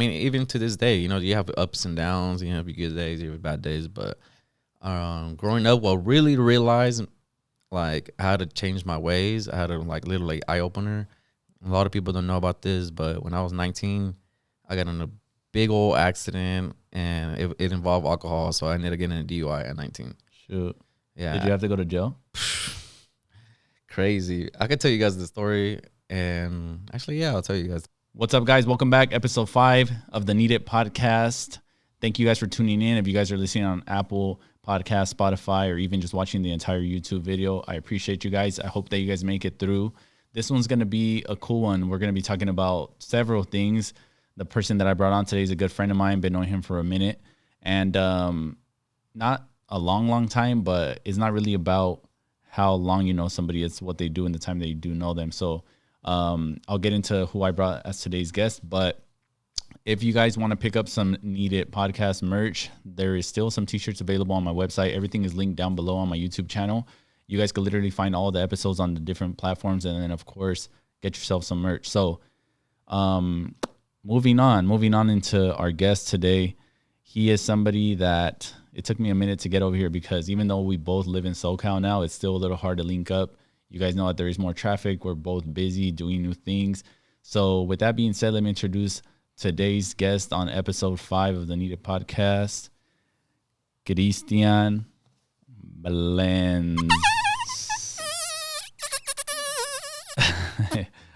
mean, even to this day, you have ups and downs. You have your good days, you have bad days. But growing up, what really realized like I had to change my ways. I had a like literally eye opener. A lot of people don't know about this, but when I was 19, I got in a big old accident, and it involved alcohol. So I ended up getting a DUI at 19. Shoot. Yeah. Did you have to go to jail? Crazy. I could tell you guys the story, and actually, yeah, I'll tell you guys. What's up, guys? Welcome back. Episode 5 of the Need It podcast. Thank you guys for tuning in. If you guys are listening on Apple Podcast, Spotify, or even just watching the entire YouTube video, I appreciate you guys. I hope that you guys make it through. This one's going to be a cool one. We're going to be talking about several things. The person that I brought on today is a good friend of mine. Been knowing him for a minute. And not a long time, but it's not really about how long you know somebody. It's what they do in the time that you do know them. So I'll get into who I brought as today's guest. But if you guys want to pick up some Need It podcast merch, there is still some t-shirts available on my website. Everything is linked down below on my YouTube channel. You guys can literally find all the episodes on the different platforms, and then of course get yourself some merch. So moving on into our guest today. He is somebody that it took me a minute to get over here, because even though we both live in SoCal now, it's still a little hard to link up. You guys know that there is more traffic. We're both busy doing new things. So with that being said, let me introduce today's guest on episode 5 of the Need It podcast, Cristian Blends.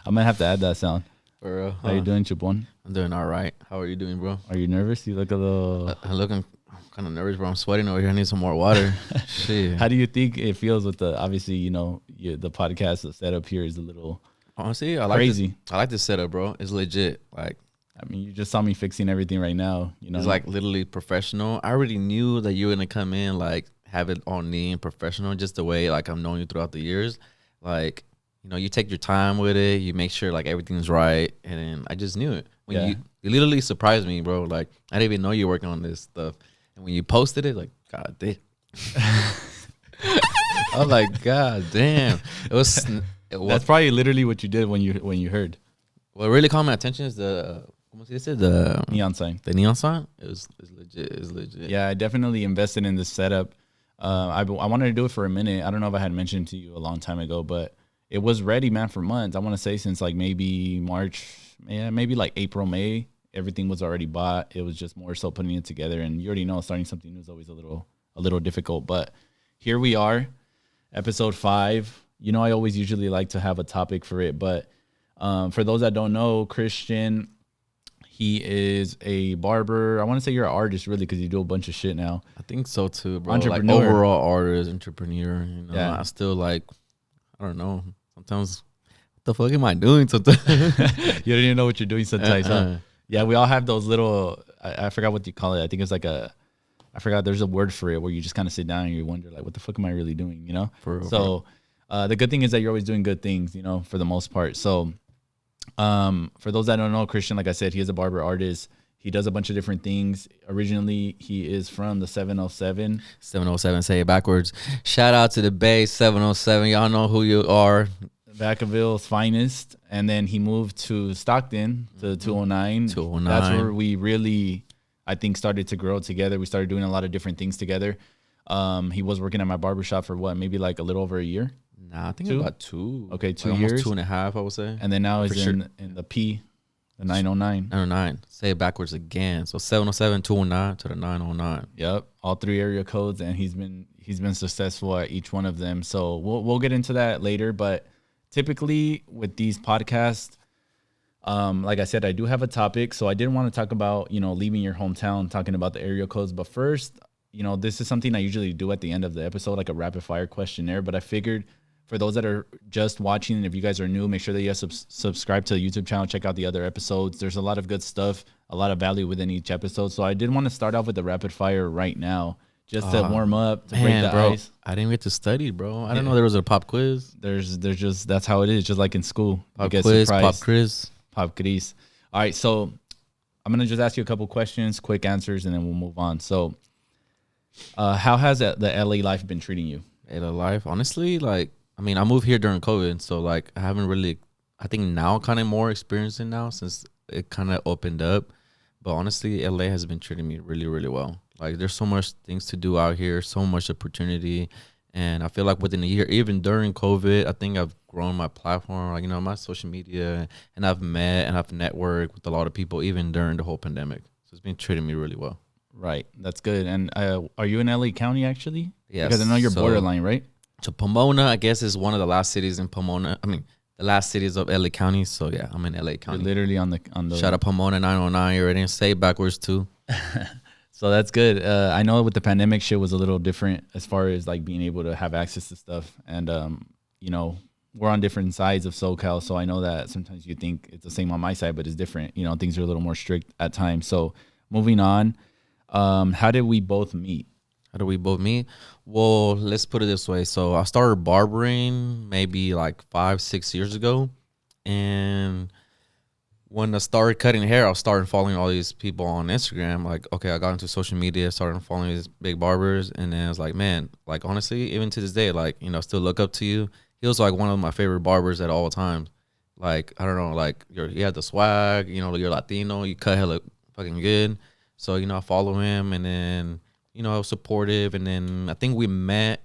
I'm gonna have to add that sound. For real, How you doing, Chipon? I'm doing all right. How are you doing, bro? Are you nervous? You look a little... I'm kind of nervous, bro. I'm sweating over here. I need some more water. Shit. How do you think it feels with the, obviously, the podcast, the setup here is a little honestly, crazy. I like this setup, bro. It's legit. Like, I mean, you just saw me fixing everything right now. It's like literally professional. I already knew that you were gonna come in, like, have it all neat and professional, just the way like I've known you throughout the years. Like, you take your time with it. You make sure like everything's right, and then I just knew it. When you literally surprised me, bro. Like, I didn't even know you were working on this stuff, and when you posted it, like, God damn. I was like, God damn. That's probably literally what you did when you heard. What really caught my attention is the neon sign. The neon sign. It's legit. It's legit. Yeah, I definitely invested in this setup. I wanted to do it for a minute. I don't know if I had mentioned to you a long time ago, but it was ready, man, for months. I want to say since like maybe March, maybe like April, May. Everything was already bought. It was just more so putting it together. And you already know starting something new is always a little difficult. But here we are, episode 5. I always usually like to have a topic for it. But for those that don't know, Cristian, he is a barber. I want to say you're an artist, really, because you do a bunch of shit now. I think so too, bro. Entrepreneur. Like overall artist, entrepreneur. Yeah. I still like, I don't know. Sometimes, what the fuck am I doing sometimes? You don't even know what you're doing sometimes, huh? Yeah, we all have those little, I forgot what you call it. I think it's like I forgot, there's a word for it where you just kind of sit down and you wonder, like, what the fuck am I really doing, For real, so the good thing is that you're always doing good things, for the most part. So for those that don't know, Cristian, like I said, he is a barber artist. He does a bunch of different things. Originally, he is from the 707. 707, say it backwards. Shout out to the Bay 707. Y'all know who you are. Vacaville's finest. And then he moved to Stockton, to 209. 209. That's where we really, I think, started to grow together. We started doing a lot of different things together. He was working at my barbershop for what, maybe like a little over a year? Nah, I think about 2. Okay, 2 like years. Almost 2.5, I would say. And then now he's in the P, the 909. 909. Say it backwards again. So 707, 209 to the 909. Yep, all 3 area codes, and he's been successful at each one of them. So we'll get into that later. But typically with these podcasts, like I said, I do have a topic. So I didn't want to talk about leaving your hometown, talking about the area codes. But first, this is something I usually do at the end of the episode, like a rapid fire questionnaire. But I figured, for those that are just watching, and if you guys are new, make sure that you subscribe to the YouTube channel. Check out the other episodes. There's a lot of good stuff, a lot of value within each episode. So I did want to start off with the rapid fire right now, just to warm up, to break the ice. I didn't get to study, bro. I didn't know there was a pop quiz. There's just, that's how it is, just like in school. Pop quiz, pop quiz. Pop Cris. All right, so I'm going to just ask you a couple questions, quick answers, and then we'll move on. So how has the LA life been treating you? LA life? Honestly, like, I mean, I moved here during COVID, so like I haven't really, I think now kind of more experiencing now since it kind of opened up. But honestly, LA has been treating me really, really well. Like there's so much things to do out here, so much opportunity. And I feel like within a year, even during COVID, I think I've grown my platform, like, my social media, and I've met and I've networked with a lot of people even during the whole pandemic. So it's been treating me really well. Right. That's good. And are you in LA County actually? Yes. Because I know you're borderline, right? So Pomona, I guess, is one of the last cities in Pomona. I mean, the last cities of LA County. So yeah, I'm in LA County. You're literally on the Shout out Pomona 909. You already say it backwards too. So that's good. I know with the pandemic, shit was a little different as far as like being able to have access to stuff. And we're on different sides of SoCal, so I know that sometimes you think it's the same on my side, but it's different. Things are a little more strict at times. So moving on, how did we both meet? How do we both meet? Well, let's put it this way. So I started barbering maybe like 5-6 years ago. And when I started cutting hair, I started following all these people on Instagram. Like, okay, I got into social media, started following these big barbers. And then I was like, man, like, honestly, even to this day, like, still look up to you. He was like one of my favorite barbers at all times. Like, I don't know, like, he had the swag, you're Latino, you cut hella fucking good. So, I follow him, and then, I was supportive. And then I think we met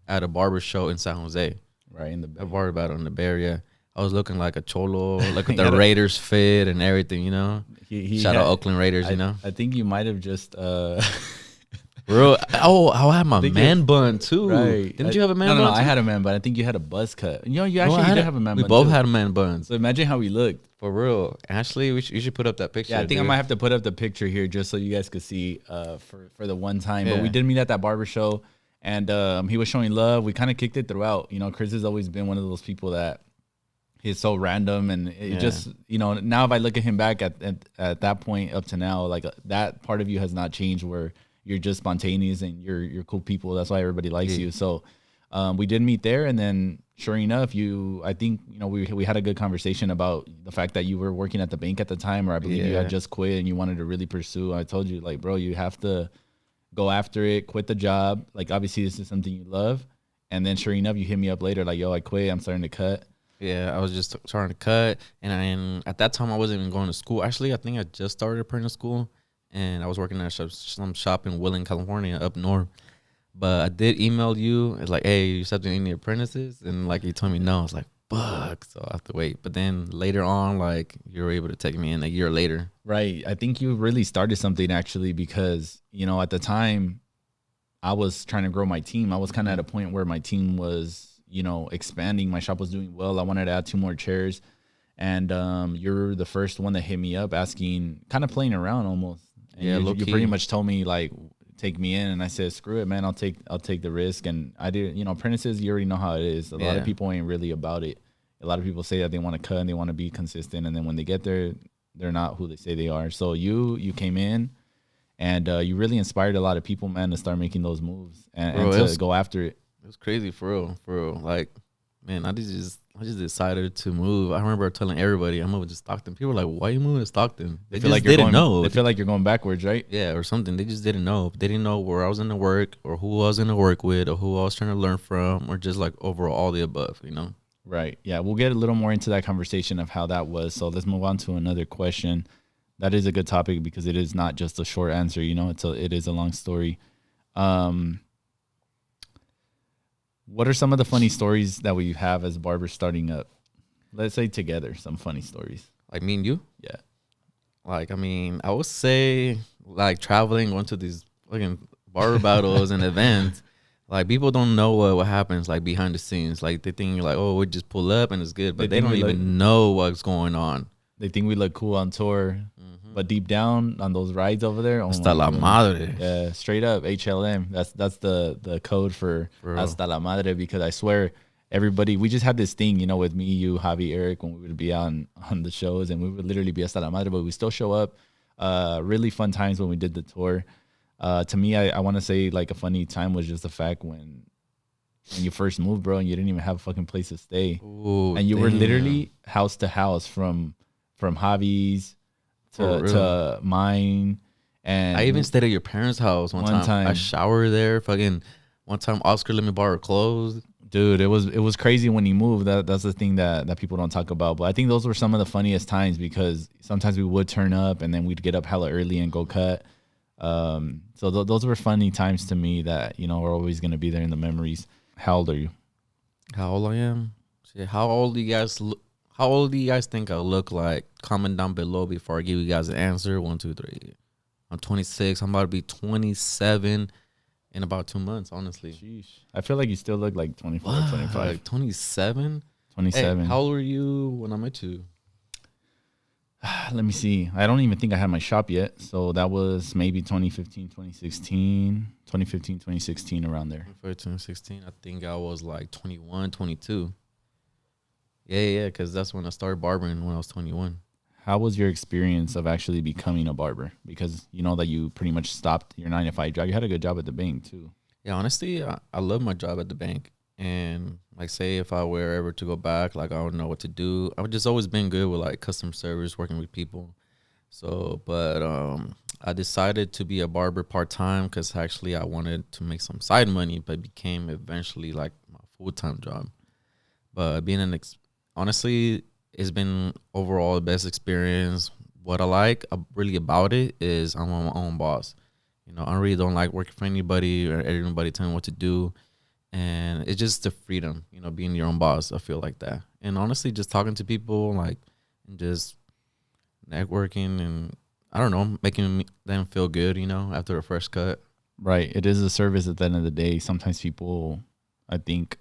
at a barber show in San Jose. Right, in the Bay. A barber battle in the Bay Area. I was looking like a cholo, like with the Raiders fit and everything, Shout out Oakland Raiders, I think you might have just... Bro, I had my man bun too. Right. Didn't you have a man bun? No, too? I had a man bun. I think you had a buzz cut. You did have a man bun. We both had man buns. So imagine how we looked. For real. Ashley, you should put up that picture. Yeah, I think I might have to put up the picture here just so you guys could see for the one time. Yeah. But we did meet at that barber show, and he was showing love. We kind of kicked it throughout. Chris has always been one of those people that he's so random, and it just, now if I look at him back at that point up to now, like that part of you has not changed where you're just spontaneous and you're cool people. That's why everybody likes you. So we did meet there, and then sure enough, I think we had a good conversation about the fact that you were working at the bank at the time, or I believe you had just quit and you wanted to really pursue. I told you, like, bro, you have to go after it, quit the job. Like, obviously this is something you love. And then sure enough, you hit me up later like, yo, I quit. I'm starting to cut. Yeah, I was just starting to cut. And at that time, I wasn't even going to school. Actually, I think I just started apprentice school. And I was working at some shop in Willing, California, up north. But I did email you. It's like, hey, you accepting any apprentices? And like, you told me no. I was like, fuck. So I have to wait. But then later on, like, you were able to take me in a year later. Right. I think you really started something actually because, at the time, I was trying to grow my team. I was kind of at a point where my team was, expanding. My shop was doing well. I wanted to add 2 more chairs. And you're the first one that hit me up asking, kind of playing around almost. And you pretty much told me, like, take me in, and I said, screw it, man, I'll take the risk. And I did. Apprentices, you already know how it is. A lot of people ain't really about it. A lot of people say that they want to cut and they want to be consistent, and then when they get there, they're not who they say they are. So you came in, and you really inspired a lot of people, man, to start making those moves and to go after it. It was crazy, for real. Like, man, I just decided to move. I remember telling everybody I'm moving to Stockton. People were like, why are you moving to Stockton? They feel like didn't know. They feel like you're going backwards, right? Yeah, or something. They just didn't know. They didn't know where I was going to work, or who I was going to work with, or who I was trying to learn from, or just like overall all the above, Right. Yeah, we'll get a little more into that conversation of how that was. So let's move on to another question. That is a good topic because it is not just a short answer. It is a long story. What are some of the funny stories that we have as barbers starting up? Let's say together, some funny stories. Like me and you? Yeah. Like, I mean, I would say, like, traveling, going to these fucking barber battles and events. Like, people don't know what happens, like, behind the scenes. Like, they think, like, oh, we just pull up and it's good. But they don't even know what's going on. They think we look cool on tour. But deep down on those rides over there, hasta la madre. Yeah, straight up HLM. That's the code for hasta la madre, because I swear everybody, we just had this thing, with me, you, Javi, Eric, when we would be on the shows, and we would literally be hasta la madre, but we still show up. Really fun times when we did the tour. To me, I want to say, like, a funny time was just the fact when you first moved, bro, and you didn't even have a fucking place to stay. Ooh, and you were literally house to house from Javi's to mine. And I even stayed at your parents' house one time. I showered there. Fucking one time, Oscar let me borrow clothes. Dude, it was crazy when he moved. That's the thing that people don't talk about. But I think those were some of the funniest times because sometimes we would turn up and then we'd get up hella early and go cut. So those were funny times to me that, you know, are always going to be there in the memories. How old are you? How old I am? Shit, how old do you guys look? How old do you guys think I look like? Comment down below before I give you guys an answer. 1, 2, 3. I'm 26. I'm about to be 27 in about 2 months, honestly. Sheesh. I feel like you still look like 24, 25. Like 27? 27. Hey, how old were you when I met you? Let me see. I don't even think I had my shop yet. So that was maybe 2015, 2016, 2015, 2016, around there. 2016, I think I was like 21, 22. Yeah, because that's when I started barbering when I was 21. How was your experience of actually becoming a barber? Because you know that you pretty much stopped your 9 to 5 job. You had a good job at the bank too. Yeah, honestly, I love my job at the bank. And like, say if I were ever to go back, like I don't know what to do. I've just always been good with like customer service, working with people. So, but I decided to be a barber part-time because actually I wanted to make some side money, but it became eventually like my full-time job. But being honestly, it's been overall the best experience. What I like really about it is I'm my own boss. You know, I really don't like working for anybody or everybody telling me what to do. And it's just the freedom, you know, being your own boss. I feel like that. And honestly, just talking to people, like, and just networking and, I don't know, making them feel good, you know, after a fresh cut. Right. It is a service at the end of the day. Sometimes people, I think,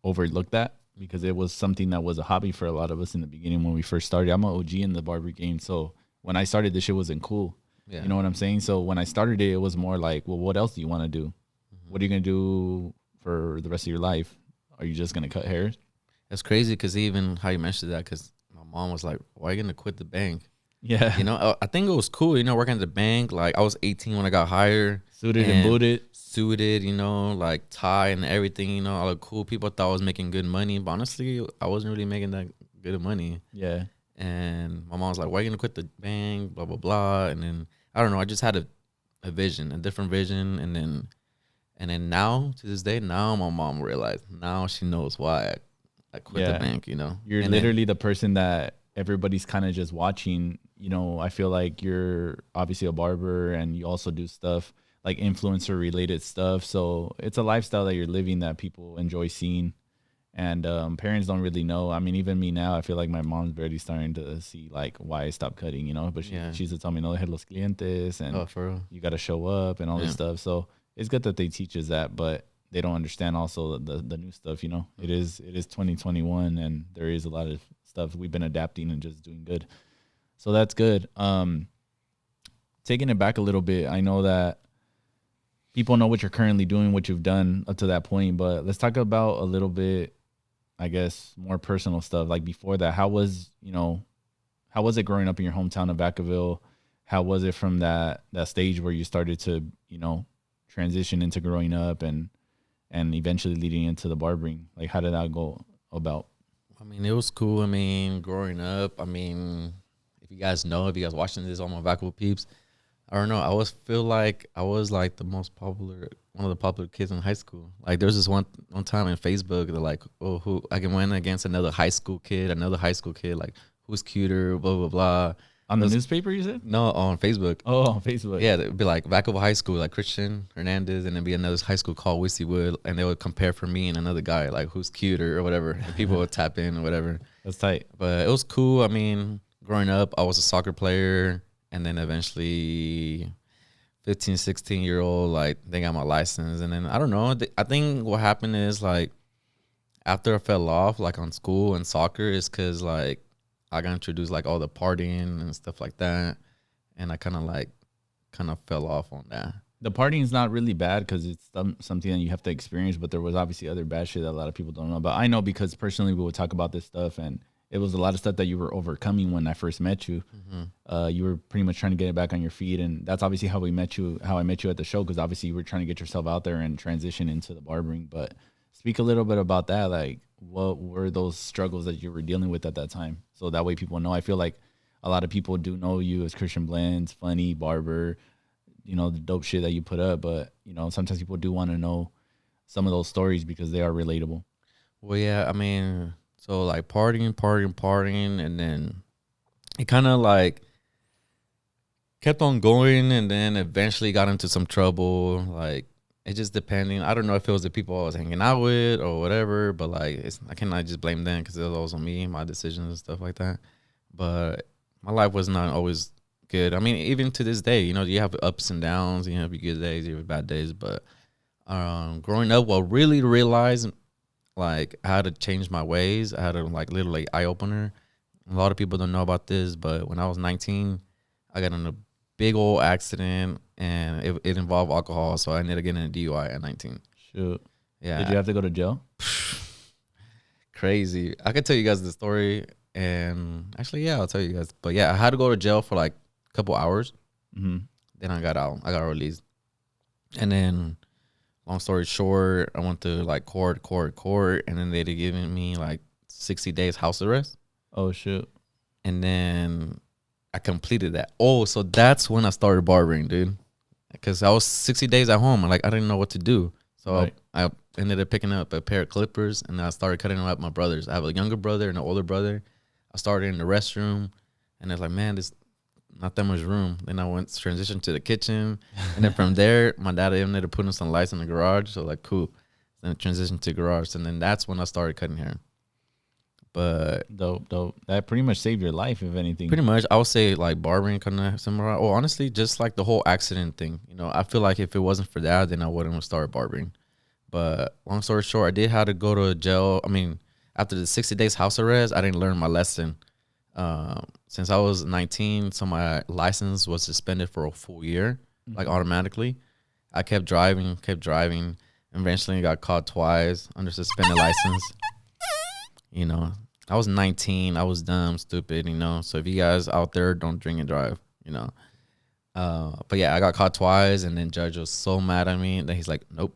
overlook that because it was something that was a hobby for a lot of us in the beginning when we first started. I'm an OG in the barber game. So when I started, this shit wasn't cool. Yeah. You know what I'm saying? So when I started it, it was more like, well, what else do you want to do? Mm-hmm. What are you going to do for the rest of your life? Are you just going to cut hair? That's crazy because even how you mentioned that, because my mom was like, why are you going to quit the bank? Yeah. You know, I think it was cool, you know, working at the bank. Like, I was 18 when I got hired. Suited and booted. Suited, you know, like tie and everything, you know, all the cool people thought I was making good money. But honestly, I wasn't really making that good of money. Yeah. And my mom was like, why are you going to quit the bank? Blah, blah, blah. And then, I don't know, I just had a vision, a different vision. And then now, to this day, now my mom realized, now she knows why I quit the bank, you know. You're literally the person that everybody's kind of just watching. You know, I feel like you're obviously a barber and you also do stuff like influencer related stuff. So it's a lifestyle that you're living that people enjoy seeing. And parents don't really know. I mean, even me now, I feel like my mom's barely starting to see like why I stopped cutting, you know, but she used to tell me, no, they had los clientes and for real? You got to show up and all this stuff. So it's good that they teach us that, but they don't understand also the new stuff, you know. It is 2021 and there is a lot of stuff we've been adapting and just doing good. So that's good. Taking it back a little bit, I know that people know what you're currently doing, what you've done up to that point, but let's talk about a little bit, I guess, more personal stuff. Like before that, how was it growing up in your hometown of Vacaville? How was it from that stage where you started to, you know, transition into growing up and eventually leading into the barbering? Like, how did that go about? I mean, it was cool. I mean, growing up, I mean, if you guys watching this, all my Vacaville peeps, I don't know. I feel like I was like the most popular, one of the popular kids in high school. Like there's this one time in Facebook, they're like, oh, who I can win against another high school kid, like who's cuter, blah, blah, blah. On the newspaper, you said? No, on Facebook. Oh, on Facebook. Yeah, it'd be like Vacaville High School, like Cristian Hernandez, and then be another high school called Wissy Wood, and they would compare for me and another guy, like who's cuter or whatever. And people would tap in or whatever. That's tight. But it was cool. I mean, growing up, I was a soccer player, and then eventually 15, 16-year-old, like, they got my license. And then, I don't know, I think what happened is, like, after I fell off, like, on school and soccer is because, like, I got introduced, like, all the partying and stuff like that. And I kind of fell off on that. The partying is not really bad because it's something that you have to experience, but there was obviously other bad shit that a lot of people don't know about. I know because personally we would talk about this stuff, and it was a lot of stuff that you were overcoming when I first met you. Mm-hmm. You were pretty much trying to get it back on your feet, and that's obviously how I met you at the show, because obviously you were trying to get yourself out there and transition into the barbering. But speak a little bit about that. Like, what were those struggles that you were dealing with at that time? So that way people know. I feel like a lot of people do know you as Christian Blends, funny barber, you know, the dope shit that you put up. But, you know, sometimes people do want to know some of those stories because they are relatable. Well, yeah, I mean, so like partying, and then it kind of like kept on going, and then eventually got into some trouble. Like it just depending. I don't know if it was the people I was hanging out with or whatever, but like I cannot just blame them because it was also me, my decisions and stuff like that. But my life was not always good. I mean, even to this day, you have ups and downs. You have your good days, you have bad days. But growing up, well, really realized like how to change my ways. I had a like little like eye opener. A lot of people don't know about this, but when I was 19, I got in a big old accident, and it involved alcohol. So I ended up getting a DUI at 19. Shoot. Yeah. Did you have to go to jail? Crazy. I could tell you guys the story, and actually, yeah, I'll tell you guys. But yeah, I had to go to jail for like a couple hours. Mm-hmm. Then I got out. I got released, and then long story short, I went to like court, and then they'd given me like 60 days house arrest. Oh, shoot. And then I completed that. Oh, so that's when I started barbering, dude. Because I was 60 days at home, and like I didn't know what to do. So Right. I ended up picking up a pair of clippers, and I started cutting them up my brothers. I have a younger brother and an older brother. I started in the restroom, and it's like, man, there's not that much room. Then I went transitioned to the kitchen, and then from there, my dad ended up putting some lights in the garage. So like, cool. Then I transitioned to garage, and then that's when I started cutting hair. But Dope. That pretty much saved your life, if anything. pretty much, I would say like barbering kind of similar. Oh, honestly, just like the whole accident thing. I feel like if it wasn't for that, then I wouldn't have started barbering. But long story short, I did have to go to jail. I mean, after the 60 days house arrest, I didn't learn my lesson. Since I was 19, so my license was suspended for a full year, like automatically. I kept driving. Eventually got caught twice under suspended license. I was 19. I was dumb, stupid, So if you guys out there, don't drink and drive. But yeah, I got caught twice, and then judge was so mad at me that he's like, nope,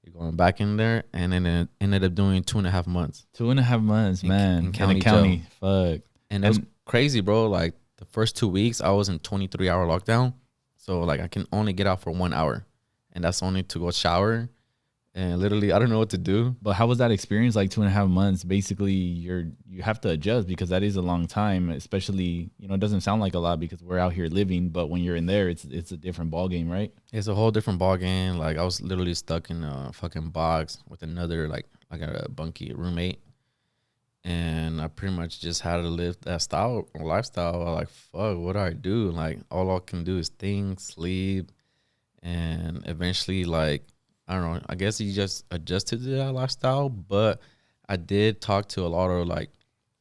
you're going back in there. And then it ended up doing 2.5 months. 2.5 months, man. In county county. Fuck. And it was crazy, bro. Like the first 2 weeks, I was in 23-hour lockdown. So like I can only get out for 1 hour, and that's only to go shower. And literally, I don't know what to do. But how was that experience? Like 2.5 months, basically you have to adjust, because that is a long time, especially, it doesn't sound like a lot because we're out here living, but when you're in there, it's a different ball game, right? It's a whole different ball game. Like I was literally stuck in a fucking box with another like a bunky roommate. And I pretty much just had to live that lifestyle. Like, fuck, what do I do? Like all I can do is think, sleep, and eventually like, I don't know. I guess you just adjusted to that lifestyle, but I did talk to a lot of like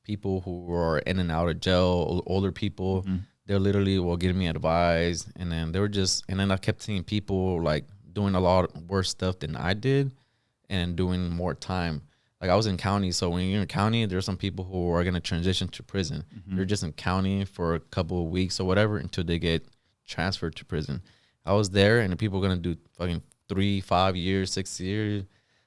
people who were in and out of jail, older people. Mm-hmm. They're literally giving me advice, and then and then I kept seeing people like doing a lot worse stuff than I did, and doing more time. Like I was in county, so when you're in county, there's some people who are gonna transition to prison. Mm-hmm. They're just in county for a couple of weeks or whatever until they get transferred to prison. I was there, and the people are gonna do fucking 3, 5 years, 6 years.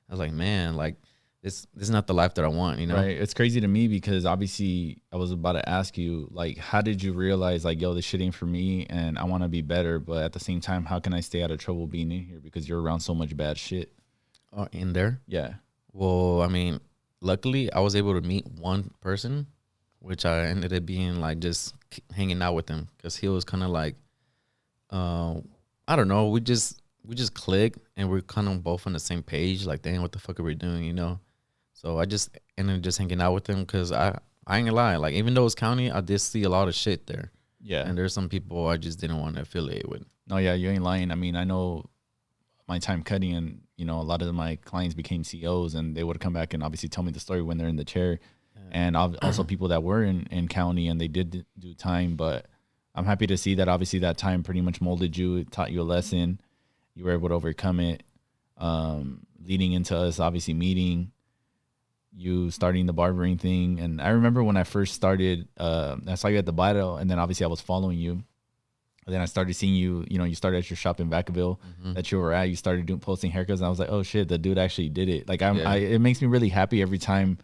I was like, man, like this is not the life that I want, Right. It's crazy to me because obviously I was about to ask you, like, how did you realize like, yo, this shit ain't for me and I want to be better, but at the same time, how can I stay out of trouble being in here because you're around so much bad shit? In there. Yeah. Well, I mean, luckily I was able to meet one person, which I ended up being like just hanging out with him because he was kind of like, I don't know, we just clicked, and we're kind of both on the same page. Like, dang, what the fuck are we doing, So I just ended up just hanging out with him because I ain't gonna lie. Like, even though it's county, I did see a lot of shit there. Yeah. And there's some people I just didn't want to affiliate with. No, yeah, you ain't lying. I mean, I know my time cutting, and, a lot of my clients became CEOs, and they would come back and obviously tell me the story when they're in the chair. Yeah. And also people that were in county and they did do time. But I'm happy to see that obviously that time pretty much molded you. It taught you a lesson. You were able to overcome it, leading into us obviously meeting, you starting the barbering thing. And I remember when I first started, I saw you at the Bido, and then obviously I was following you. And then I started seeing you, you started at your shop in Vacaville that you were at. You started posting haircuts, and I was like, oh shit, the dude actually did it. Like it makes me really happy every time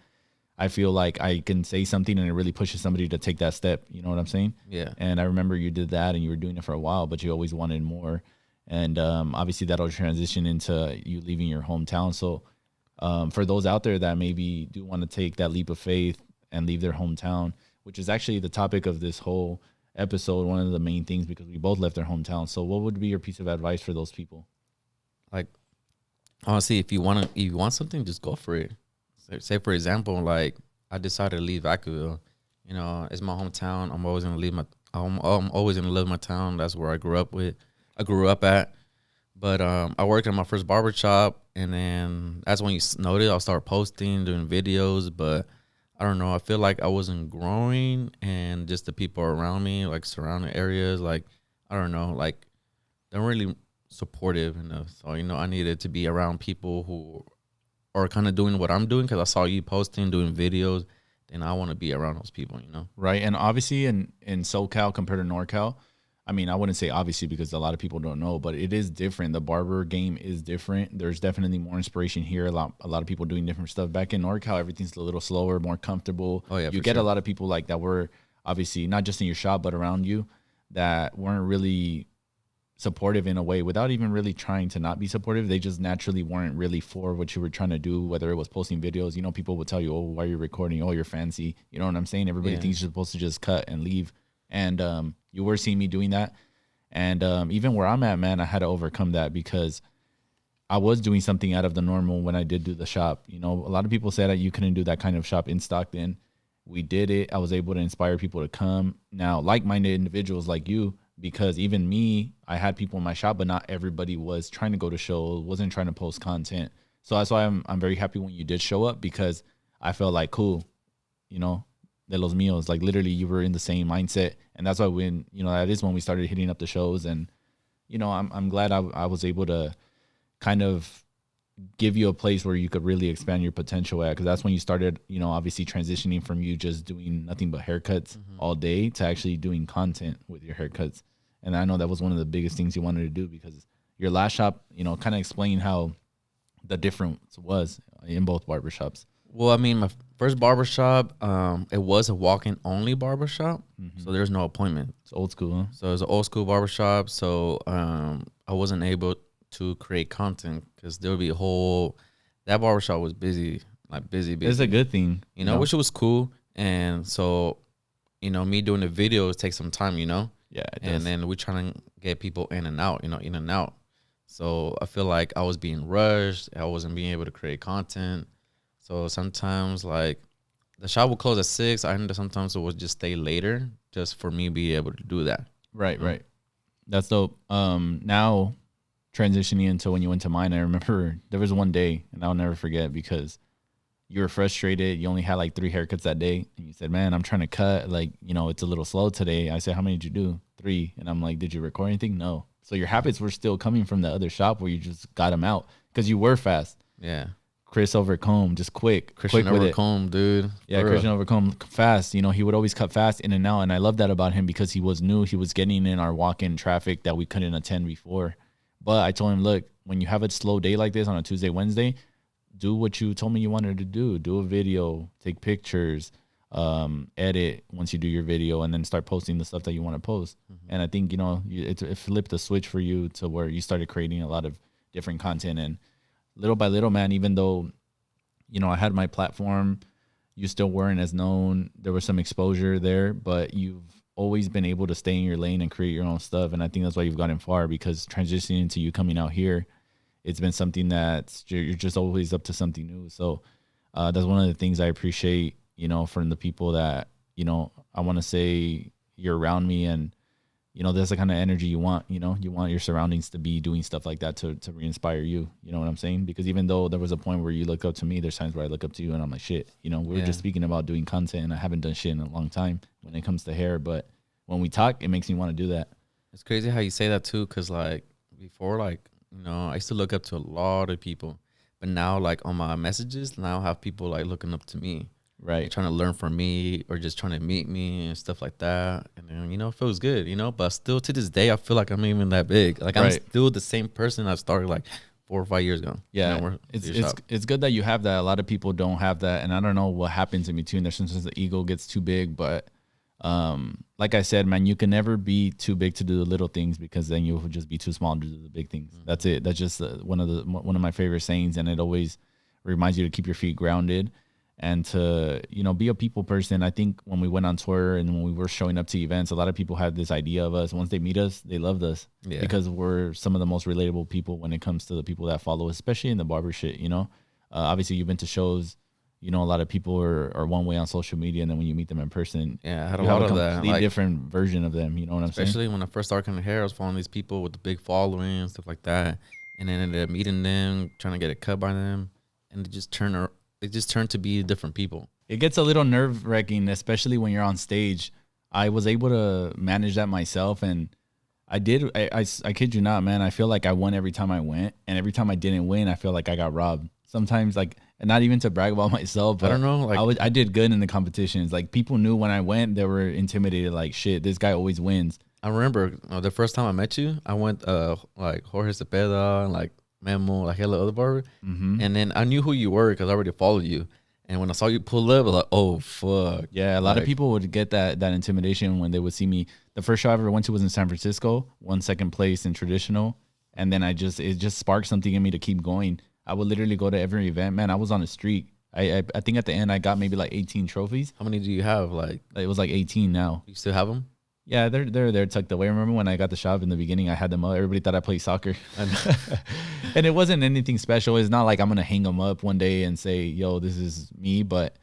I feel like I can say something and it really pushes somebody to take that step. You know what I'm saying? Yeah. And I remember you did that, and you were doing it for a while, but you always wanted more. And obviously that'll transition into you leaving your hometown. So For those out there that maybe do want to take that leap of faith and leave their hometown, which is actually the topic of this whole episode, one of the main things, because we both left our hometown. So what would be your piece of advice for those people? Like, honestly, if you want something, just go for it. Say for example, like I decided to leave Vacaville. You know, it's my hometown. I'm always gonna I'm always gonna live my town. That's where I grew up at. But I worked at my first barber shop, and then that's when you notice I'll start posting, doing videos. But I don't know. I feel like I wasn't growing, and just the people around me, like surrounding areas, like I don't know, like they're really supportive enough. So I needed to be around people who are kind of doing what I'm doing, because I saw you posting, doing videos. Then I want to be around those people, Right. And obviously in SoCal compared to NorCal, I mean, I wouldn't say obviously because a lot of people don't know, but it is different. The barber game is different. There's definitely more inspiration here. A lot of people doing different stuff. Back in NorCal, everything's a little slower, more comfortable. Oh yeah, you get a lot of people like that were obviously not just in your shop, but around you that weren't really supportive in a way without even really trying to not be supportive. They just naturally weren't really for what you were trying to do, whether it was posting videos. People would tell you, oh, why are you recording? Oh, you're fancy. You know what I'm saying? Everybody thinks you're supposed to just cut and leave. And you were seeing me doing that. And even where I'm at, man, I had to overcome that because I was doing something out of the normal when I did do the shop. A lot of people said that you couldn't do that kind of shop in Stockton. We did it. I was able to inspire people to come. Now, like-minded individuals like you, because even me, I had people in my shop, but not everybody was trying to go to shows, wasn't trying to post content. So that's why I'm very happy when you did show up, because I felt like, cool, de los míos, like literally you were in the same mindset. And that's why that is when we started hitting up the shows. And, I'm glad I was able to kind of give you a place where you could really expand your potential at, because that's when you started, obviously transitioning from you just doing nothing but haircuts all day to actually doing content with your haircuts. And I know that was one of the biggest things you wanted to do, because your last shop, kind of explain how the difference was in both barbershops. Well, I mean, my first barbershop, it was a walk-in only barbershop, so there's no appointment. It's old school, huh? So it was an old school barbershop, so I wasn't able to create content because there would be that barbershop was busy. It's a good thing, which was cool. And so, me doing the videos takes some time, Yeah, it does. and then we're trying to get people in and out, in and out. So I feel like I was being rushed. I wasn't being able to create content. So sometimes like the shop would close at 6. I ended sometimes it would just stay later just for me to be able to do that. Right. That's dope. Now transitioning into when you went to mine, I remember there was one day, and I'll never forget, because you were frustrated. You only had like 3 haircuts that day, and you said, man, I'm trying to cut, like, it's a little slow today. I said, how many did you do? 3. And I'm like, did you record anything? No. So your habits were still coming from the other shop where you just got them out because you were fast. Yeah. Chris Overcombe, just quick. Christian quick Overcombe, dude. Yeah, Christian Overcombe, fast. He would always cut fast in and out, and I love that about him because he was new. He was getting in our walk-in traffic that we couldn't attend before. But I told him, look, when you have a slow day like this on a Tuesday, Wednesday, do what you told me you wanted to do. Do a video, take pictures, edit once you do your video, and then start posting the stuff that you want to post. And I think, it flipped the switch for you to where you started creating a lot of different content. And little by little, man, even though, I had my platform, you still weren't as known. There was some exposure there, but you've always been able to stay in your lane and create your own stuff. And I think that's why you've gotten far, because transitioning into you coming out here, it's been something that you're just always up to something new. So that's one of the things I appreciate, from the people that, I want to say you're around me, and, that's the kind of energy you want. You want your surroundings to be doing stuff like that to re-inspire you. You know what I'm saying? Because even though there was a point where you look up to me, there's times where I look up to you and I'm like, shit, we were just speaking about doing content, and I haven't done shit in a long time when it comes to hair. But when we talk, it makes me want to do that. It's crazy how you say that too, because like before, like, I used to look up to a lot of people, but now like on my messages, now I have people like looking up to me. Right. Trying to learn from me or just trying to meet me and stuff like that. And then, it feels good, but still to this day, I feel like I'm even that big. Like I'm still the same person I started like 4 or 5 years ago. Yeah. It's good that you have that. A lot of people don't have that. And I don't know what happens in between there. Sometimes the ego gets too big, but like I said, man, you can never be too big to do the little things, because then you'll just be too small to do the big things. That's it. That's just one of my favorite sayings. And it always reminds you to keep your feet grounded and to, be a people person. I think when we went on tour and when we were showing up to events, a lot of people had this idea of us. Once they meet us, they loved us because we're some of the most relatable people when it comes to the people that follow us, especially in the barber shit, Obviously, you've been to shows, a lot of people are one way on social media, and then when you meet them in person, I had a lot of that. Complete different version of them, you know what I'm saying? Especially when I first started cutting hair, I was following these people with the big following and stuff like that, and then ended up meeting them, trying to get a cut by them, and it just turned to be different people. It gets a little nerve-wracking, especially when you're on stage. I was able to manage that myself, and I did. I kid you not, man. I feel like I won every time I went, and every time I didn't win, I feel like I got robbed. Sometimes, and not even to brag about myself, but I don't know. I did good in the competitions. Like, people knew when I went, they were intimidated. Like, shit, this guy always wins. I remember the first time I met you, I went like Jorge Cepeda and like Memo, like hella other barber, and then I knew who you were because I already followed you. And when I saw you pull up, I was like, oh, fuck. Yeah, a lot of people would get that intimidation when they would see me. The first show I ever went to was in San Francisco, won second place in traditional. And then it just sparked something in me to keep going. I would literally go to every event. Man, I was on a streak. I think at the end, I got maybe like 18 trophies. How many do you have? It was like 18 now. You still have them? Yeah, they're tucked away. Remember when I got the shop in the beginning, I had them up. Everybody thought I played soccer. And it wasn't anything special. It's not like I'm going to hang them up one day and say, yo, this is me. But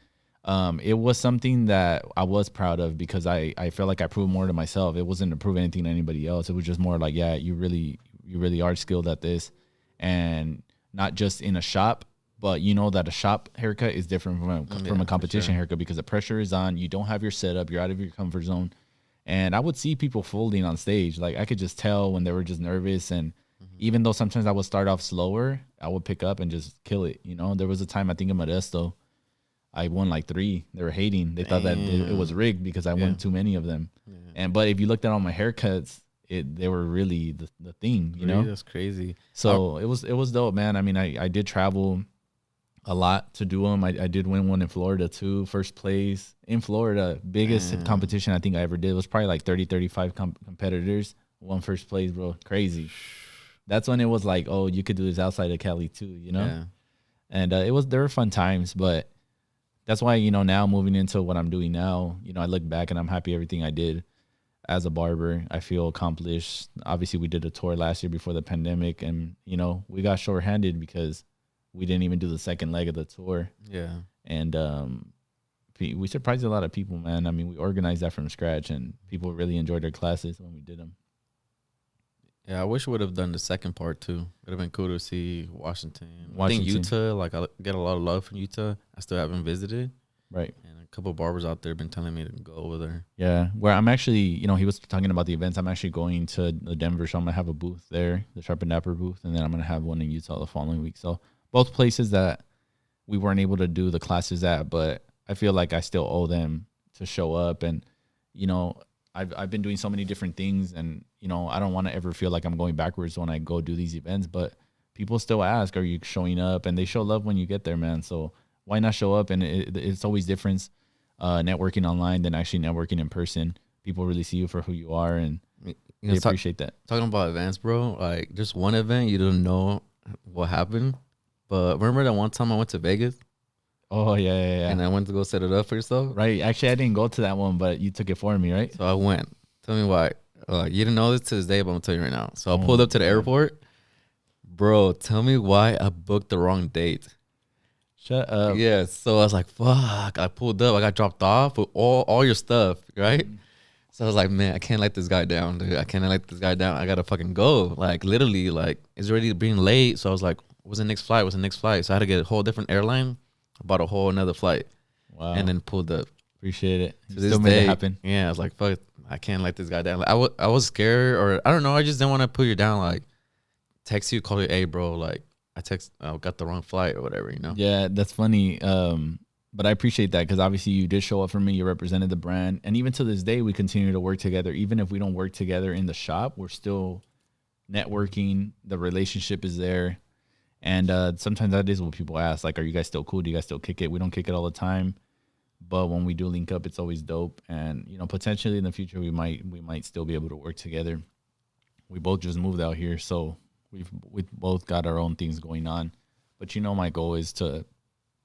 it was something that I was proud of because I felt like I proved more to myself. It wasn't to prove anything to anybody else. It was just more like, yeah, you really are skilled at this. And not just in a shop, but you know that a shop haircut is different from a competition haircut because the pressure is on. You don't have your setup. You're out of your comfort zone. And I would see people folding on stage. Like, I could just tell when they were just nervous. And even though sometimes I would start off slower, I would pick up and just kill it. There was a time, I think in Modesto, I won like 3. They were hating. They thought that it was rigged because I won too many of them. Yeah. But if you looked at all my haircuts, they were really the thing, That's crazy. So it was dope, man. I mean, I did travel a lot to do them. I did win one in Florida too, first place in Florida. Biggest competition I think I ever did was probably like 35 competitors. Won first place, bro. Crazy. That's when it was like, oh, you could do this outside of Cali too, Yeah. And there were fun times, but that's why, now moving into what I'm doing now, I look back and I'm happy everything I did as a barber. I feel accomplished. Obviously, we did a tour last year before the pandemic, and, we got short-handed because we didn't even do the second leg of the tour. Yeah. And we surprised a lot of people, man. I mean, we organized that from scratch, and people really enjoyed their classes when we did them. Yeah, I wish we would have done the second part, too. It would have been cool to see Washington. I think Utah, I get a lot of love from Utah. I still haven't visited. Right. And a couple of barbers out there have been telling me to go over there. Yeah, where I'm actually, he was talking about the events. I'm actually going to the Denver, so I'm going to have a booth there, the Sharp and Dapper booth, and then I'm going to have one in Utah the following week. So both places that we weren't able to do the classes at, but I feel like I still owe them to show up. And, I've been doing so many different things, and, I don't want to ever feel like I'm going backwards when I go do these events, but people still ask, are you showing up? And they show love when you get there, man. So why not show up? And it's always different networking online than actually networking in person. People really see you for who you are, and they appreciate that. Talking about events, bro, like just one event, you don't know what happened. But remember that one time I went to Vegas? Oh, yeah. And I went to go set it up for yourself? Right. Actually, I didn't go to that one, but you took it for me, right? So I went. Tell me why. You didn't know this to this day, but I'm going to tell you right now. So I pulled up to the airport. Bro, tell me why I booked the wrong date. Shut up. Yeah, so I was like, fuck. I pulled up. I got dropped off with all your stuff, right? So I was like, man, I can't let this guy down, dude. I can't let this guy down. I got to fucking go. Like, literally, it's already being late. So I was like, what's the next flight? So I had to get a whole different airline. Bought a whole another flight. Wow. And then pulled up. Appreciate it. Still made it happen. Yeah, I was like, fuck, I can't let this guy down. Like, I was scared, or I don't know. I just didn't want to put you down. Like, text you, call you, hey, bro, like, I got the wrong flight or whatever, Yeah, that's funny. But I appreciate that because obviously you did show up for me. You represented the brand. And even to this day, we continue to work together. Even if we don't work together in the shop, we're still networking. The relationship is there. And sometimes that is what people ask, like, are you guys still cool? Do you guys still kick it? We don't kick it all the time. But when we do link up, it's always dope. And, potentially in the future, we might still be able to work together. We both just moved out here, so we've both got our own things going on. But my goal is to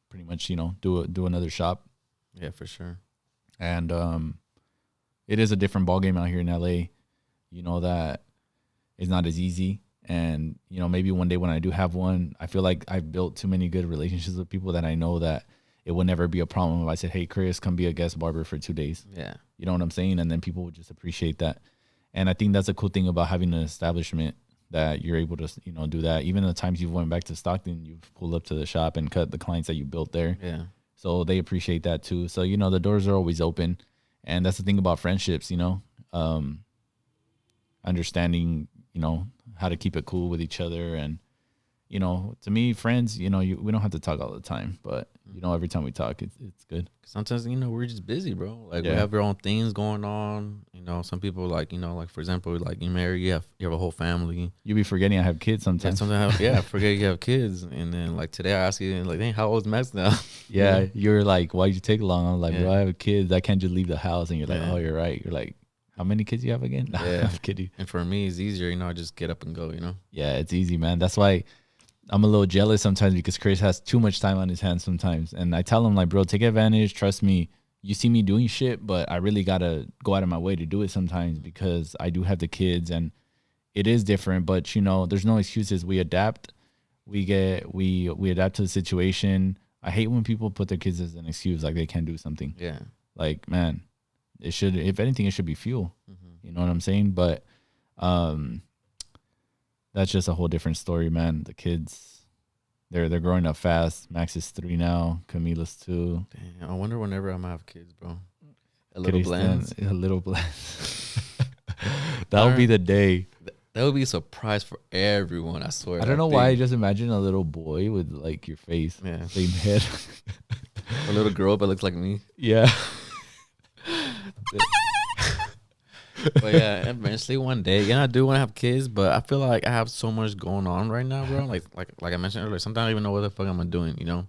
pretty much do another shop. Yeah, for sure. And it is a different ballgame out here in LA. That it's not as easy. And maybe one day when I do have one, I feel like I've built too many good relationships with people that I know that it would never be a problem if I said, hey, Chris, come be a guest barber for 2 days. Yeah. You know what I'm saying? And then people would just appreciate that. And I think that's a cool thing about having an establishment, that you're able to, do that. Even the times you've went back to Stockton, you've pulled up to the shop and cut the clients that you built there. Yeah. So they appreciate that too. So, the doors are always open. And that's the thing about friendships, understanding, how to keep it cool with each other. And, to me, friends, we don't have to talk all the time, but every time we talk, it's good. Sometimes, we're just busy, bro. Like we have our own things going on. Some people like, like for example, like you marry, you have a whole family. You be forgetting I have kids sometimes. I forget you have kids. And then like today I ask you like, hey, how old is Max now? Yeah. You're like, why'd you take long? I'm like, bro, I have kids. I can't just leave the house. And you're like, oh, you're right. You're like, how many kids you have again? Nah, Yeah. I'm kidding. And for me, it's easier, I just get up and go, Yeah, it's easy, man. That's why I'm a little jealous sometimes, because Chris has too much time on his hands sometimes. And I tell him, like, bro, take advantage. Trust me. You see me doing shit, but I really got to go out of my way to do it sometimes, because I do have the kids and it is different. But, there's no excuses. We adapt. We adapt to the situation. I hate when people put their kids as an excuse, like they can't do something. Yeah. Like, man, if anything, it should be fuel. Mm-hmm. You know what I'm saying? But that's just a whole different story, man. The kids, they're growing up fast. Max is 3 now. Camila's 2. Damn, I wonder whenever I'm gonna have kids, bro. A little blend. That would be the day. That would be a surprise for everyone, I swear. I don't know why I just imagine a little boy with like your face. Yeah. Same head. A little girl but looks like me. Yeah. But yeah, eventually one day, I do want to have kids, but I feel like I have so much going on right now, bro. Like I mentioned earlier, sometimes I don't even know what the fuck I'm doing,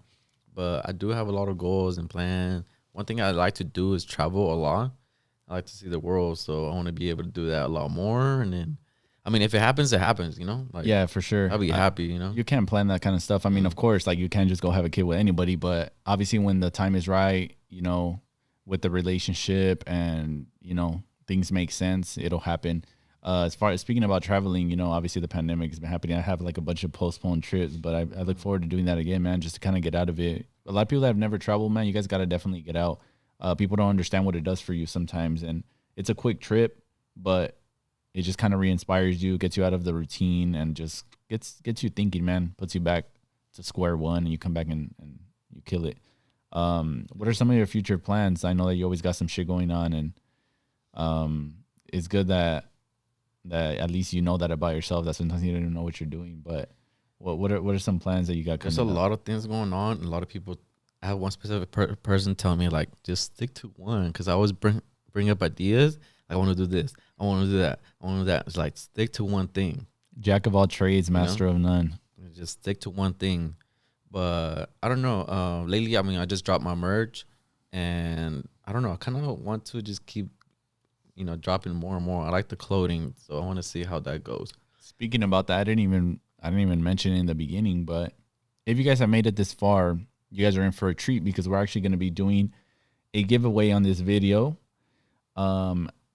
But I do have a lot of goals and plans. One thing I like to do is travel a lot. I like to see the world, so I want to be able to do that a lot more. And then, if it happens, it happens, Like, yeah, for sure. I'll be happy, You can't plan that kind of stuff. Of course, like you can't just go have a kid with anybody, but obviously when the time is right, with the relationship and, things make sense, it'll happen. As far as speaking about traveling, obviously the pandemic has been happening. I have like a bunch of postponed trips, but I look forward to doing that again, man, just to kind of get out of it. A lot of people that have never traveled, man, you guys got to definitely get out. People don't understand what it does for you sometimes. And it's a quick trip, but it just kind of re-inspires you, gets you out of the routine, and just gets you thinking, man, puts you back to square one, and you come back and you kill it. What are some of your future plans? I know that you always got some shit going on, and it's good that at least you know that about yourself, that sometimes you don't even know what you're doing. But what are some plans that you got coming? There's a lot of things going on. A lot of people, I have one specific person telling me, like, just stick to one, because I always bring up ideas. I want to do this, I want to do that, I want to do that. It's like, stick to one thing. Jack of all trades, master of none. Just stick to one thing. But I don't know, lately, I just dropped my merch, and I don't know, I kind of want to just keep dropping more and more. I like the clothing, so I want to see how that goes. Speaking about that, I didn't even mention it in the beginning, but if you guys have made it this far, you guys are in for a treat, because we're actually going to be doing a giveaway on this video.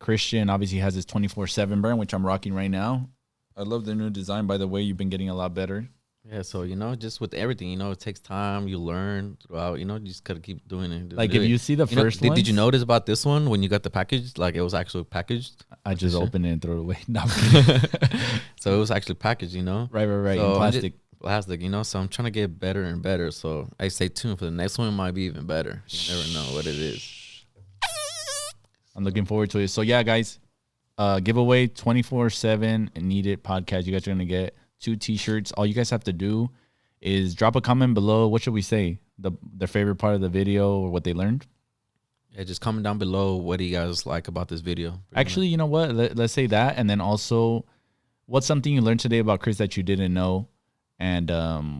Cristian obviously has his 24/7 burn, which I'm rocking right now. I love the new design, by the way. You've been getting a lot better. Yeah, so just with everything, it takes time. You learn throughout. You just gotta keep doing it. Like if you see the first one, did you notice about this one when you got the package? Like it was actually packaged. I just opened it and threw it away. No, so it was actually packaged. Right, so in plastic. So I'm trying to get better and better. So I stay tuned for the next one. It might be even better. You never know what it is. I'm looking forward to it. So yeah, guys, giveaway 24/7 and Need It podcast. You guys are gonna get 2 t-shirts. All you guys have to do is drop a comment below. What should we say? Their favorite part of the video or what they learned? Yeah, just comment down below. What do you guys like about this video? Actually, you know what? Let's say that, and then also, what's something you learned today about Chris that you didn't know, and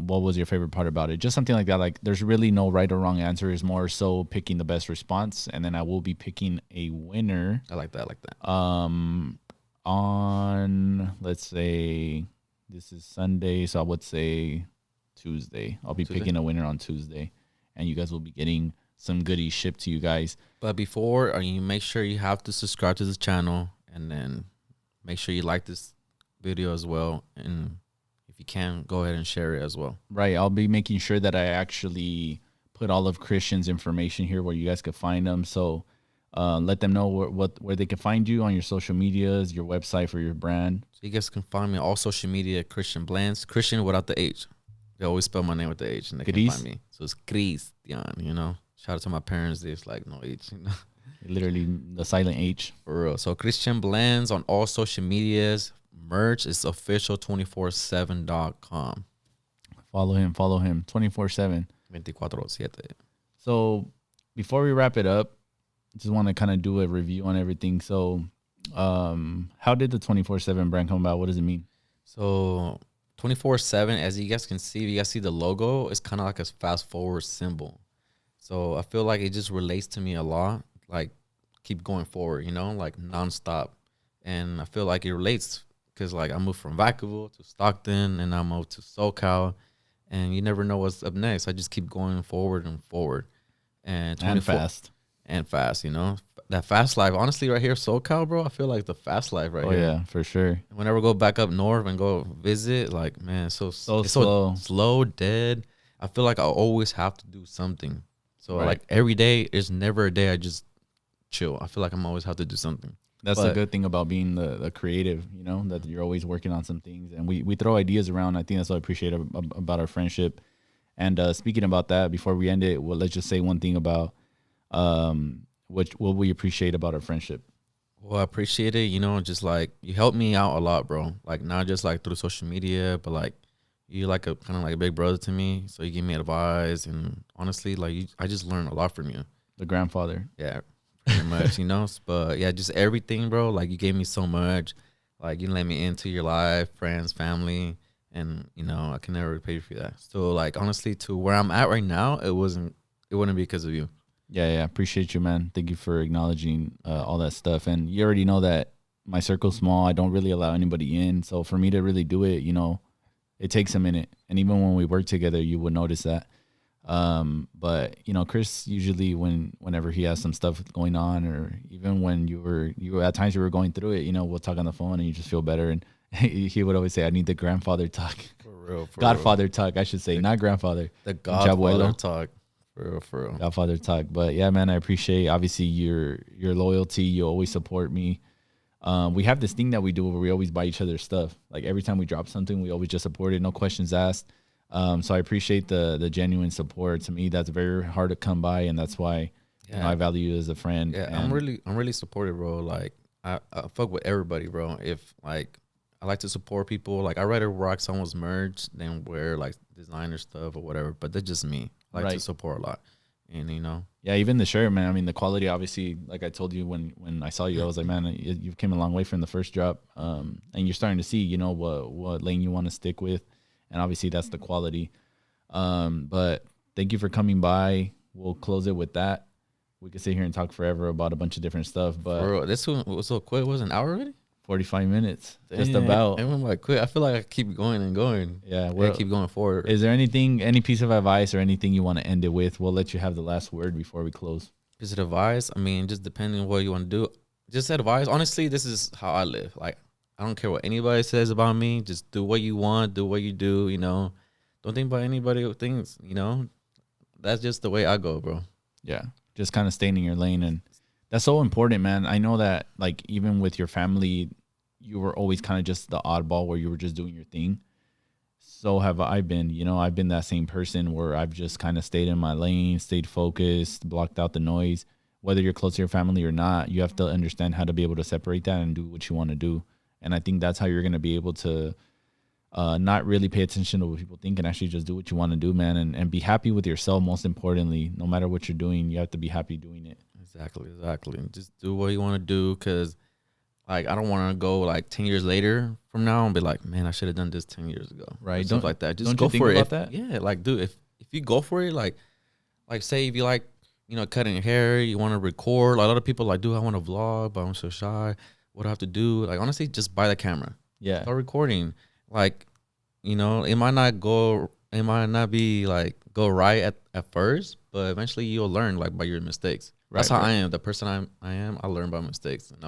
what was your favorite part about it? Just something like that. Like, there's really no right or wrong answer. It's more so picking the best response, and then I will be picking a winner. I like that. On, let's say, this is Sunday, so I would say Tuesday. I'll be picking a winner on Tuesday, and you guys will be getting some goodies shipped to you guys. But before, you make sure you have to subscribe to this channel, and then make sure you like this video as well. And if you can, go ahead and share it as well. Right. I'll be making sure that I actually put all of Christian's information here where you guys could find them. So let them know where they can find you on your social medias, your website for your brand. So you guys can find me on all social media, Christian Blends. Christian without the H. They always spell my name with the H, and they can find me. So it's Cristian, you know. Shout out to my parents. There's like no H, you know. Literally the silent H. For real. So Christian Blends on all social medias. Merch is official247.com. Follow him 24/7. 24/7. So before we wrap it up, just want to kind of do a review on everything. So how did the 24/7 brand come about? What does it mean? So 24/7, as you guys can see, if you guys see the logo, it's kind of like a fast forward symbol. So I feel like it just relates to me a lot. Like keep going forward, you know, like nonstop. And I feel like it relates because like I moved from Vacaville to Stockton, and I moved to SoCal, and you never know what's up next. I just keep going forward and forward, and fast, you know, that fast life. Honestly, right here, SoCal, bro, I feel like the fast life right here. Oh yeah, for sure. Whenever I go back up north and go visit, like man, it's slow, so slow, dead. I feel like I always have to do something. So like every day, there's never a day I just chill. I feel like I'm always have to do something. That's the good thing about being the creative, you know, that you're always working on some things, and we throw ideas around. I think that's what I appreciate about our friendship. And speaking about that, before we end it, well, let's just say one thing about what we appreciate about our friendship. Well, I appreciate it. You know, just like you helped me out a lot, bro. Like not just like through social media, but like you're like a kind of like a big brother to me. So you give me advice, and honestly, like I just learned a lot from you. The grandfather. Yeah. Pretty much, you know, but yeah, just everything, bro. Like you gave me so much, like you let me into your life, friends, family, and you know I can never repay you for that. So like honestly, to where I'm at right now, it wouldn't be because of you. Yeah, appreciate you, man. Thank you for acknowledging all that stuff. And you already know that my circle's small. I don't really allow anybody in, so for me to really do it, you know, it takes a minute. And even when we work together, you would notice that. But you know, Chris usually whenever he has some stuff going on, or even when you were at times you were going through it, you know, we'll talk on the phone and you just feel better. And he would always say, I need the grandfather talk. For real. Godfather talk, I should say, not grandfather. The Godfather talk. For real. Godfather talk. But yeah, man, I appreciate obviously your loyalty. You always support me. We have this thing that we do where we always buy each other stuff. Like every time we drop something, we always just support it, no questions asked. So I appreciate the genuine support. To me, that's very hard to come by, and that's why you know, I value you as a friend. Yeah, I'm really supportive, bro. Like I fuck with everybody, bro. If like I like to support people, like I rather rock someone's merch than wear like designer stuff or whatever. But that's just me. I like to support a lot, and you know. Yeah, even the shirt, man. I mean, the quality, obviously, like I told you when I saw you, I was like, man, you came a long way from the first drop, and you're starting to see, you know, what lane you want to stick with. And obviously that's the quality. But thank you for coming by. We'll close it with that. We could sit here and talk forever about a bunch of different stuff. But bro, this one was so quick. It was an hour already? 45 minutes. Just about. It went like quick. I feel like I keep going and going. Yeah, I keep going forward. Is there any piece of advice or anything you want to end it with? We'll let you have the last word before we close. Piece of advice? I mean, just depending on what you want to do. Just advice. Honestly, this is how I live. Like, I don't care what anybody says about me. Just do what you want. Do what you do, you know. Don't think about anybody who thinks, you know. That's just the way I go, bro. Yeah. Just kind of staying in your lane. And that's so important, man. I know that, like, even with your family, you were always kind of just the oddball where you were just doing your thing. So have I been. You know, I've been that same person where I've just kind of stayed in my lane, stayed focused, blocked out the noise. Whether you're close to your family or not, you have to understand how to be able to separate that and do what you want to do. And I think that's how you're going to be able to not really pay attention to what people think and actually just do what you want to do, man. And be happy with yourself, most importantly. No matter what you're doing, you have to be happy doing it. Exactly. Just do what you want to do, because, like, I don't want to go, like, 10 years later from now and be like, man, I should have done this 10 years ago. Right. Don't like that. Just don't go you think for it. About that? Yeah, like, dude, if you go for it, like say if you like, you know, cutting your hair, you want to record. Like, a lot of people like, dude, I want to vlog, but I'm so shy. What do I have to do? Like, honestly, just buy the camera. Yeah. Start recording. Like, you know, it might not go it might not be like go right at first, but eventually you'll learn like by your mistakes. That's how I am. The person I am, I learn by mistakes, and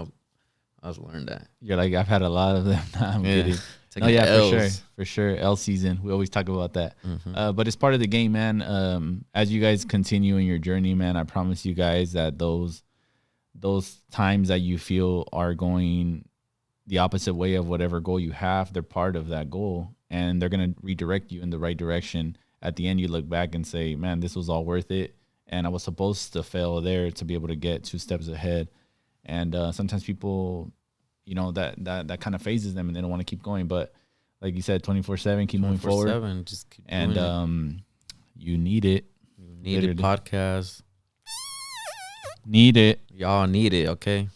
I've learned that. You're like, I've had a lot of them. Nah, I'm kidding. No, yeah, for sure. L season. We always talk about that. But it's part of the game, man. As you guys continue in your journey, man, I promise you guys that those times that you feel are going the opposite way of whatever goal you have, they're part of that goal, and they're gonna redirect you in the right direction. At the end, you look back and say, man, this was all worth it, and I was supposed to fail there to be able to get 2 steps ahead. And sometimes people, you know, that kind of phases them and they don't want to keep going. But like you said, 24/7, keep moving forward. 24/7, just keep doing and it. You need it. You need a podcast. Need it. Y'all need it, okay?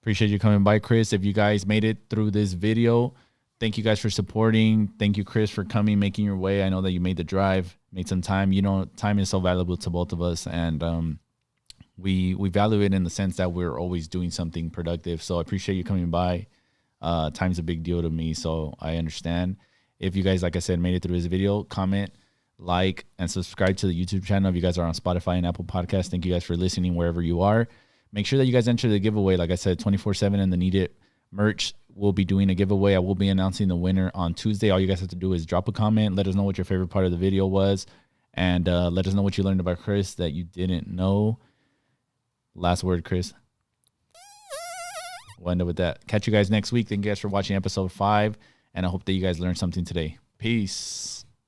Appreciate you coming by, Chris. If you guys made it through this video, thank you guys for supporting. Thank you, Chris, for coming, making your way. I know that you made the drive, made some time. You know, time is so valuable to both of us. And we value it in the sense that we're always doing something productive. So I appreciate you coming by. Time's a big deal to me, so I understand. If you guys, like I said, made it through this video, comment, like, and subscribe to the YouTube channel. If you guys are on Spotify and Apple Podcasts, thank you guys for listening wherever you are. Make sure that you guys enter the giveaway. Like I said, 24/7 and the Need It merch. We'll be doing a giveaway. I will be announcing the winner on Tuesday. All you guys have to do is drop a comment. Let us know what your favorite part of the video was. And let us know what you learned about Chris that you didn't know. Last word, Chris. We'll end up with that. Catch you guys next week. Thank you guys for watching episode 5. And I hope that you guys learned something today. Peace.